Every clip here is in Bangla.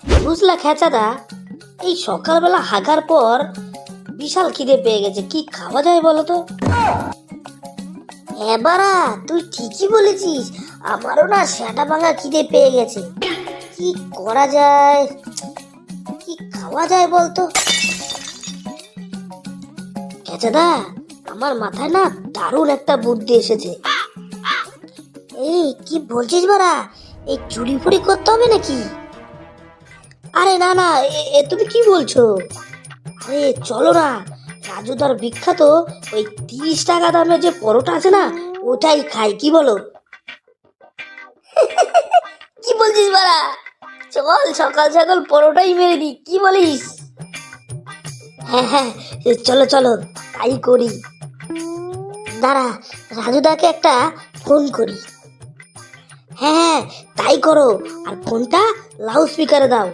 বুঝলা খেচাদা, এই সকালবেলা হাগার পর বিশাল খিদে পেয়ে গেছে, কি খাওয়া যায় বলো তো? এবারা তুই ঠিকই বলেছিস, আমারও না সেটা ভাঙা খিদে পেয়ে গেছে। কি করা যায়, কি খাওয়া যায় বলতো? খেচাদা, আমার মাথায় না দারুণ একটা বুদ্ধি এসেছে। এই কি বলছিস বাড়া, এই চুরি ফুরি করতে হবে নাকি? আরে না না, তুমি কি বলছো? আরে চলো না, রাজুদার বিখ্যাত ওই 30 টাকা দামের যে পরোটা আছে না, ওটাই খাই, কি বলো? কি বলছিস বাড়া, চল সকাল সকাল পরোটাই মেরে দি, কি বলিস? হ্যাঁ হ্যাঁ, চলো চলো তাই করি। দাঁড়া, রাজুদাকে একটা ফোন করি। হ্যাঁ হ্যাঁ তাই করো, আর ফোনটা লাউড স্পিকারে দাও।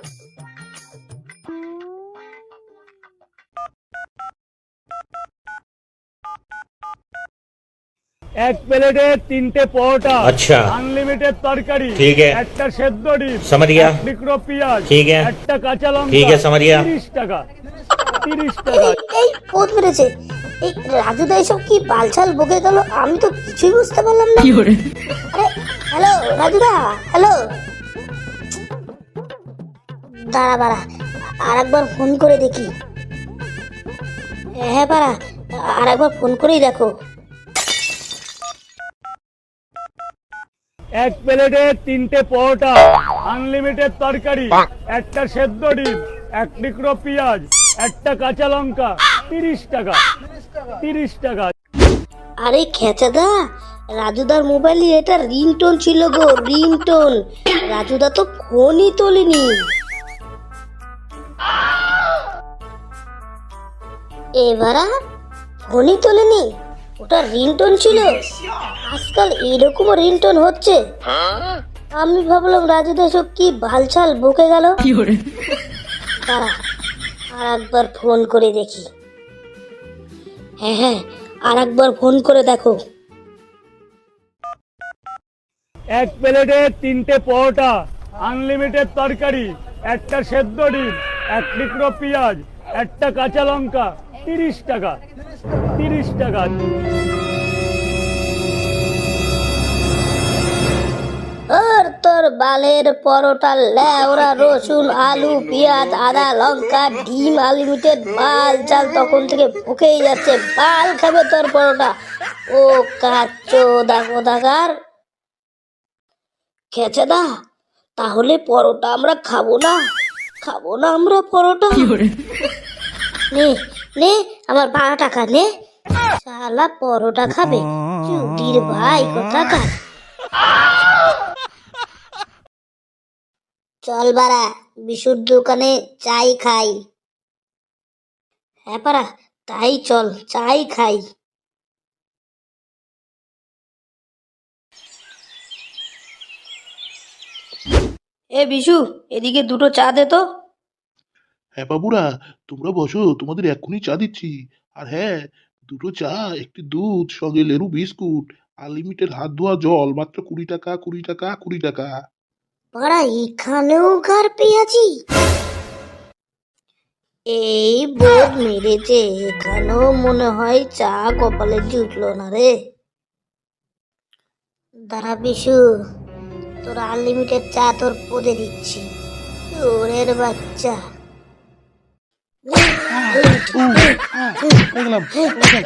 एक प्लेटे 3টে পরোটা, अच्छा আনলিমিটেড তরকারি, ठीक है একটা সেদ্ধ ডিম, समझ गया এক টুকরো পেঁয়াজ, ठीक है একটা কাঁচা লঙ্কা, ठीक है समझ गया 30 টাকা। 30 টাকা। এই পথ মেরেছে। এই রাজুদা এসব কি বালছাল বকে গেল, আমি তো কিছুই বুঝতে পারলাম না। আরে হ্যালো রাজুদা, হ্যালো। দাঁড়া বাড়া, আর একবার ফোন করে দেখি। হ্যাঁ বাড়া, আর একবার ফোন করেই দেখো। এক প্লেটে 3টে পরোটা, আনলিমিটেড তরকারি, একটা সেদ্ধ ডিম, এক টুকরো পেঁয়াজ, একটা কাঁচা লঙ্কা, 30 টাকা। 30 টাকা। আরে খেচাদা, রাজুদার মোবাইলে এটা রিংটোন ছিল গো, রিংটোন। রাজুদা তো ফোনই তোলেনি। এবারা ফোনই তোলেনি, ওটা রিংটোন ছিল। আজকাল এরকম রিংটোন হচ্ছে। আমি ভাবলাম রাজুদা সব কি বালছাল বকে গেল। দাঁড়া, আর একবার ফোন করে দেখি। হ্যাঁ হ্যাঁ, আর একবার ফোন করে দেখো। এক প্লেটে 3টে পরোটা, আনলিমিটেড তরকারি, একটা সেদ্ধ ডিম, এক টুকরো পেঁয়াজ, একটা কাঁচা লঙ্কা, 30 টাকা। 30 টাকা। আর তোর বালের পরোটা, লেওরা রসুন আলু পেঁয়াজ আদা লঙ্কা ডিম আনলিমিটেড, বাল চাল তখন থেকে ভুকেই যাচ্ছে। বাল খাবে তোর পরোটা, ও কাচ্চো দেখো দেখার খেছে দা। তাহলে পরোটা আমরা খাবো না, খাবো না আমরা পরোটা। নে নে আমার 12 টাকা নে, শালা পরোটা খাবে চুদির ভাই কোথাকার। চল বাড়া, বিশুর দোকানে চাই খাই। হ্যাঁ পারা, তাই চল চাই খাই। এ বিশু, এদিকে 2টো চা দে তো। হ্যাঁ বাবুরা, তোমরা বসো, তোমাদের এক্ষুনি চা দিচ্ছি। আর হ্যাঁ, 2টো চা, একটি দুধ, সঙ্গে লেবু বিস্কুট, আনলিমিটেড হাত ধোয়া জল, মাত্র 20 টাকা, 20 টাকা, 20 টাকা। পাড়া এখানেও গার পেঁয়াজি, এই বোধ মেরেছে, এখানেও মনে হয় চা কপালে জুটলো না রে। দাঁড়া বিশু, তোর আনলিমিটেড চা তোর পদে দিচ্ছি, চোরের বাচ্চা। হয়ে গেলাম, হয়ে গেলাম।